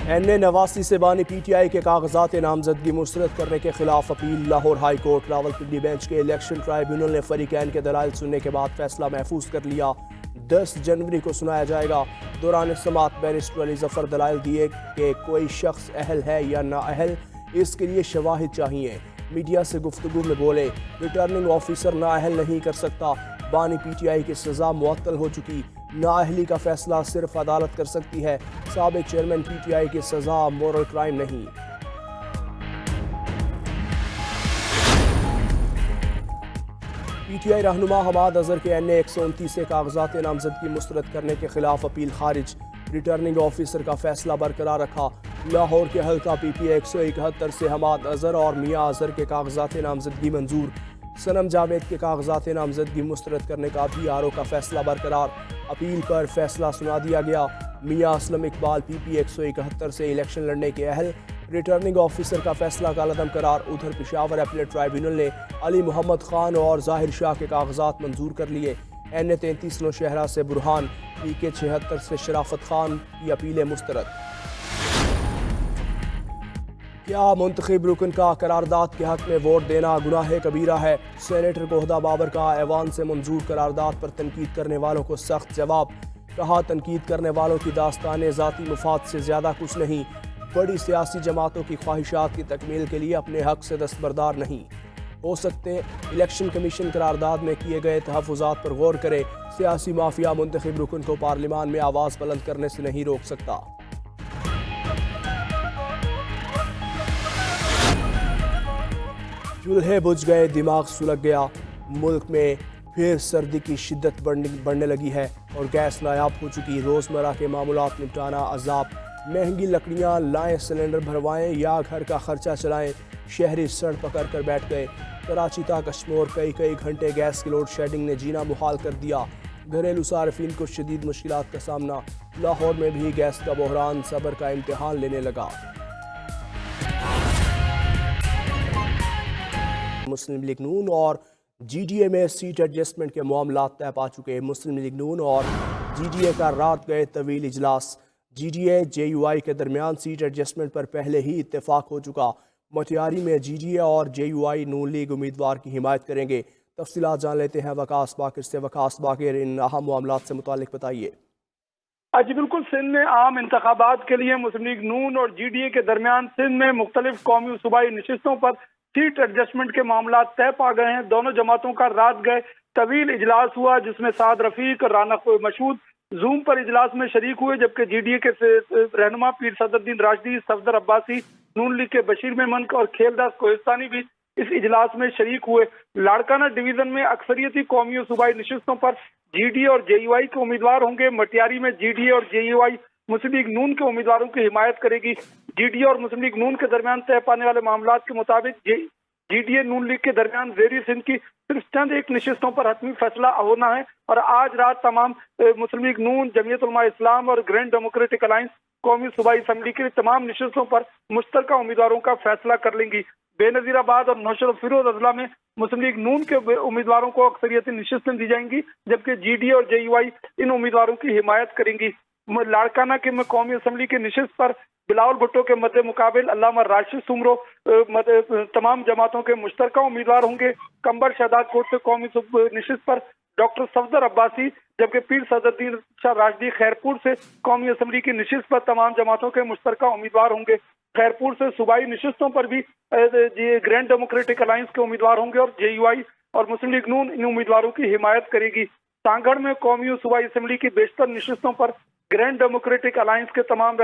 NA नवासी से बानी PTI के कागजात नामजदगी मुस्तरद करने के खिलाफ appeal. Lahore high court Rawalpindi bench के इलेक्शन ट्राइब्यूनल ने फरीकैन के दलाइल सुनने के बाद फैसला महफूज कर लिया। 10 जनवरी को सुनाया जाएगा। दौरान समाअत बैरिस्टर अली जफर दलाइल दिए कि कोई शख्स अहल है या नाअहल, इसके लिए शवाहिद चाहिए। मीडिया से गुफ्तगू में बोले, रिटर्निंग ऑफिसर नाअहल नहीं कर सकता। बानी PTI की सजा मुअत्तल हो चुकी। नाअहली का फैसला सिर्फ अदालत कर सकती है। साबिक चेयरमैन PTI की सजा मोरल क्राइम नहीं। PTI रहनुमा हमाद अजहर के NA 129 से कागजात नामजदगी मुस्तरद करने के खिलाफ अपील खारिज। रिटर्निंग ऑफिसर का फैसला बरकरार रखा। लाहौर के हल्का PP 171 से हमाद अजहर और मियाँ अजहर के कागजात नामजदगी मंजूर। सनम जावेद के कागजात नामजदगी मुस्तरद करने का भी RO का फैसला बरकरार। अपील पर फैसला सुना दिया गया। मियाँ असलम इकबाल PP 171 से इलेक्शन लड़ने के अहल। रिटर्निंग ऑफिसर का फैसला कालअदम करार। उधर पेशावर अपीलेट ट्राइब्यूनल ने अली मोहम्मद खान और जाहिर शाह के कागजात मंजूर कर लिए। NA 33 नौशहरा से बुरहान, PK 76 से शराफत खान की अपीलें मुस्तरद। क्या मुंतखब रुकन का करारदाद के हक में वोट देना गुनाह कबीरा है? सेनेटर गोहदा बाबर का ऐवान से मंजूर करारदाद पर तनकीद करने वालों को सख्त जवाब। कहा, तनकीद करने वालों की दास्तान ज़ाती मुफाद से ज़्यादा कुछ नहीं। बड़ी सियासी जमातों की ख्वाहिशात की तकमील के लिए अपने हक से दस्तबरदार नहीं हो सकते। इलेक्शन कमीशन करारदाद में किए गए तहफ़्फ़ुज़ात पर गौर करे। सियासी माफिया मुंतखब रुकन को पार्लिमान में आवाज़ बुलंद करने से नहीं रोक सकता। चूल्हे बुझ गए, दिमाग सुलग गया। मुल्क में फिर सर्दी की शिद्दत बढ़ने लगी है और गैस नायाब हो चुकी। रोज़मर्रा के मामूलात निपटाना अज़ाब। महंगी लकड़ियाँ लाएं, सिलेंडर भरवाएं या घर का खर्चा चलाएं। शहरी सड़ पकड़ कर बैठ गए। कराची ता कश्मीर कई घंटे गैस की लोड शेडिंग ने जीना मुहाल कर दिया। घरेलू सार्फिन को शदीद मुश्किलात का सामना। लाहौर में भी गैस का बहरान सब्र का इम्तिहान लेने लगा। मुस्लिम लीग नून और GDA में सीट एडजस्टमेंट के मामलात तय पा चुके। मुस्लिम लीग नून और GDA का रात गए तवील इजलास। GDA JUI के दरमियान सीट एडजस्टमेंट पर पहले ही इत्तेफाक हो चुका। मटियारी में GDA और JUI नून लीग उम्मीदवार की हिमायत करेंगे। तफसीलात जान लेते हैं वकास बाकिर से। वकास बाकिर, इन अहम मामलात से मुतालिक बताइए। जी बिल्कुल, सिंध में आम इंतखाबात के लिए मुस्लिम लीग नून और GDA के दरमियान सिंध में मुख्तलिफ कौमी सूबाई नशिस्तों पर सीट एडजस्टमेंट के मामला तय पा गए हैं। दोनों जमातों का रात गए तवील इजलास हुआ, जिसमें साद रफीक और राना मशहूद जूम पर इजलास में शरीक हुए, जबकि GDA के रहनुमा पीर सदरुद्दीन राशिदी, सफदर अब्बासी, नून लीग के बशीर मेमन और खेलदास कोहिस्तानी भी इस इजलास में शरीक हुए। लाड़काना डिवीजन में अक्सरियती कौमी और सूबाई नशिस्तों पर GDA और JUI के उम्मीदवार होंगे। मटियारी में GDA और JUI मुस्लिम लीग नून के उम्मीदवारों की हिमायत करेगी। GDA और मुस्लिम लीग नून के दरमियान तय पाने वाले मामलात के मुताबिक GDA नून लीग के दरमियान ज़ेरी सिंध की सिर्फ चंद एक नशिस्तों पर हतमी फैसला होना है और आज रात तमाम मुस्लिम लीग नून, जमीयत उलमा इस्लाम और ग्रैंड डेमोक्रेटिक अलायंस कौमी सूबाई असम्बली की तमाम नशिस्तों पर मुश्तरका उम्मीदवारों का फैसला कर लेंगी। बेनजीराबाद और नौशर फिरोज अजला में मुस्लिम लीग नून के उम्मीदवारों को अक्सरियती नशिस्तें दी जाएंगी, जबकि GDA और JUI इन उम्मीदवारों की हिमायत करेंगी। लाड़काना के कौमी असम्बली की नशिस्त पर बिलावल भुट्टो के मद्दे मुकाबिल अल्लामा राशिद सुमरो तमाम जमातों के मुश्तरका उम्मीदवार होंगे। कंबर शहदाद कोट से कौमी नशिस्त पर डॉक्टर सफदर अब्बासी, जबकि पीर सदरुद्दीन शाह राशिदी खैरपुर से कौमी असम्बली की नशिस्त पर तमाम जमातों के मुश्तरका उम्मीदवार होंगे। खैरपुर से सूबाई नशिस्तों पर भी ग्रैंड डेमोक्रेटिक अलायंस के उम्मीदवार होंगे और JUI और मुस्लिम लीग नून इन उम्मीदवारों की हिमायत करेगी। सांगड़ में कौमी और सूबाई असम्बली की बेशतर नशिस्तों पर ग्रैंड डेमोक्रेटिक अलायंस के तमाम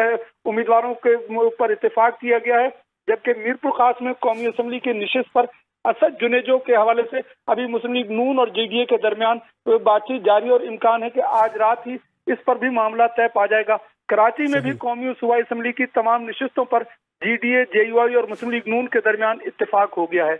उम्मीदवारों के ऊपर इत्तेफाक किया गया है, जबकि मीरपुर खास में कौमी असम्बली की नशिस्त पर असद जुनेजो के हवाले से अभी मुस्लिम लीग नून और JDA के दरमियान बातचीत जारी और इम्कान है कि आज रात ही इस पर भी मामला तय पा जाएगा। कराची में भी कौमी और सूबाई असम्बली की तमाम नशिस्तों पर GDA, JUI और मुस्लिम लीग नून के दरमियान इत्तेफाक हो गया है।